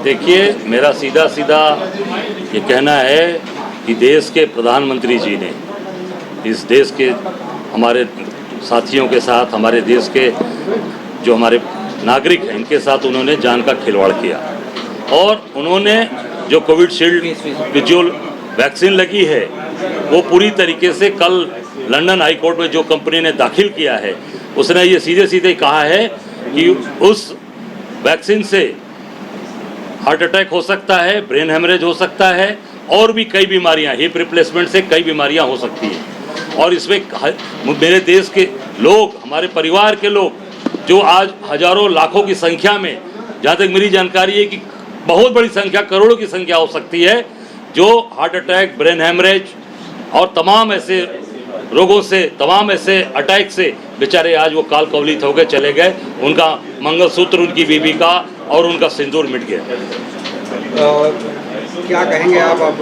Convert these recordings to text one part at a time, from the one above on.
देखिए, मेरा सीधा सीधा ये कहना है कि देश के प्रधानमंत्री जी ने इस देश के हमारे साथियों के साथ, हमारे देश के जो हमारे नागरिक हैं, इनके साथ उन्होंने जान का खिलवाड़ किया और उन्होंने जो कोविशील्ड की जो वैक्सीन लगी है वो पूरी तरीके से कल लंदन हाई कोर्ट में जो कंपनी ने दाखिल किया है उसने ये सीधे सीधे कहा है कि उस वैक्सीन से हार्ट अटैक हो सकता है, ब्रेन हेमरेज हो सकता है और भी कई बीमारियां, हिप रिप्लेसमेंट से कई बीमारियां हो सकती हैं। और इसमें मेरे देश के लोग, हमारे परिवार के लोग जो आज हजारों लाखों की संख्या में, जहाँ तक मेरी जानकारी है कि बहुत बड़ी संख्या, करोड़ों की संख्या हो सकती है, जो हार्ट अटैक, ब्रेन हेमरेज और तमाम ऐसे रोगों से, तमाम ऐसे अटैक से बेचारे आज वो काल कवलित होकर चले गए। उनका मंगलसूत्र, उनकी बीबी का और उनका सिंदूर मिट गया। क्या कहेंगे आप, अब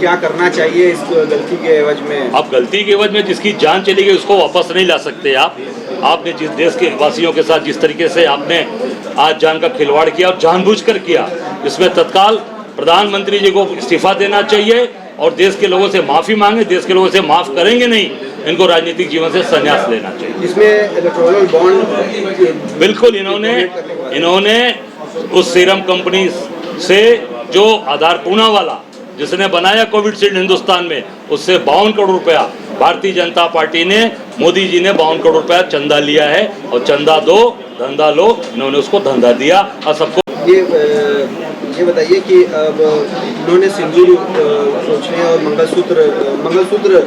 क्या करना चाहिए इस गलती के एवज में? अब गलती के एवज में जिसकी जान चली गई उसको वापस नहीं ला सकते आप। आपने जिस देश के वासियों के साथ जिस तरीके से आपने आज जान का खिलवाड़ किया और जानबूझकर किया, इसमें तत्काल प्रधानमंत्री जी को इस्तीफा देना चाहिए और देश के लोगों से माफ़ी मांगे। देश के लोगों से माफ़ करेंगे नहीं, इनको राजनीतिक जीवन से संन्यास लेना चाहिए। इसमें इलेक्टोरल बॉन्ड बिल्कुल इन्होंने उस सीरम कंपनी से जो आधार पूना वाला जिसने बनाया कोविशील्ड हिंदुस्तान में, उससे 52 करोड़ रुपया भारतीय जनता पार्टी ने, मोदी जी ने 52 करोड़ रुपया चंदा लिया है और चंदा दो धंधा लो, इन्होंने उसको धंधा दिया और सबको। ये बताइए कि अब उन्होंने सिंदूर सोचने और मंगलसूत्र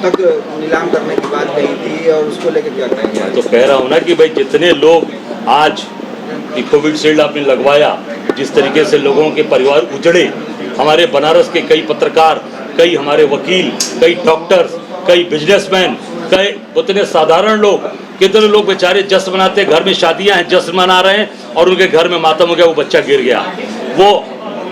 तक नीलाम करने की बात कही थी और उसको लेकर क्या कहेंगे? मैं तो कह रहा हूँ ना कि भाई जितने लोग आज कोविशील्ड आपने लगवाया, जिस तरीके से लोगों के परिवार उजड़े, हमारे बनारस के कई पत्रकार, कई हमारे वकील, कई डॉक्टर्स, कई बिजनेसमैन, कई उतने साधारण लोग, कितने लोग बेचारे जश्न मनाते, घर में शादियां हैं, जश्न मना रहे हैं और उनके घर में मातम हो गया, वो बच्चा गिर गया, वो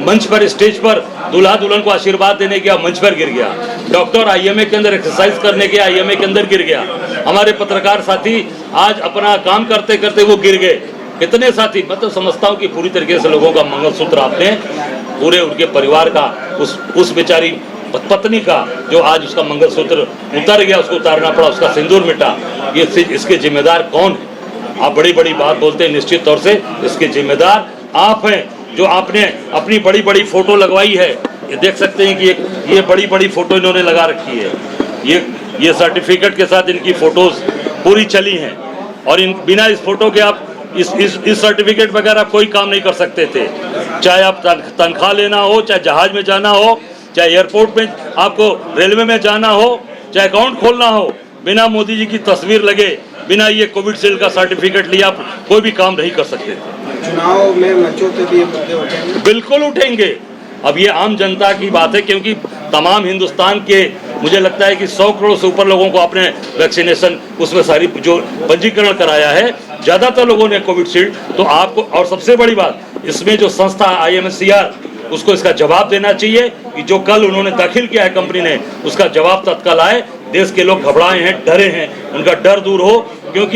मंच पर, स्टेज पर दूल्हा दुल्हन को आशीर्वाद देने गया, मंच पर गिर गया, डॉक्टर आईएमए के अंदर एक्सरसाइज करने के आईएमए के अंदर गिर गया, हमारे पत्रकार साथी आज अपना काम करते करते वो गिर गए, कितने साथी। मैं तो समझता हूँ कि पूरी तरीके से लोगों का मंगलसूत्र आपने पूरे उनके परिवार का, उस बेचारी पत्नी का जो आज उसका मंगलसूत्र उतर गया, उसको उतारना पड़ा, उसका सिंदूर मिटा, ये इसके जिम्मेदार कौन है? आप बड़ी बड़ी बात बोलते हैं, निश्चित तौर से इसके जिम्मेदार आप हैं, जो आपने अपनी बड़ी बड़ी फोटो लगवाई है। ये देख सकते हैं कि ये बड़ी बड़ी फोटो इन्होंने लगा रखी है, ये सर्टिफिकेट के साथ इनकी फोटोज पूरी चली हैं और बिना इस फोटो के आप इस सर्टिफिकेट बगैर आप कोई काम नहीं कर सकते थे। चाहे आप तनख्वाह लेना हो, चाहे जहाज में जाना हो, चाहे एयरपोर्ट में आपको रेलवे में जाना हो, चाहे अकाउंट खोलना हो, बिना मोदी जी की तस्वीर लगे, बिना ये कोविशील्ड का सर्टिफिकेट लिया आप कोई भी काम नहीं कर सकते थे। चुनाव में मंचों पे भी ये मुद्दे उठेंगे? बिल्कुल उठेंगे। अब ये आम जनता की बात है, क्योंकि तमाम हिंदुस्तान के मुझे लगता है कि 100 करोड़ से ऊपर लोगों को आपने वैक्सीनेशन, उसमें सारी जो पंजीकरण कराया है, ज़्यादातर लोगों ने कोविशील्ड। तो आपको, और सबसे बड़ी बात, इसमें जो संस्था IMSCR, उसको इसका जवाब देना चाहिए कि जो कल उन्होंने दाखिल किया है कंपनी ने, उसका जवाब तत्काल आए। देश के लोग घबराए हैं, डरे हैं, उनका डर दूर हो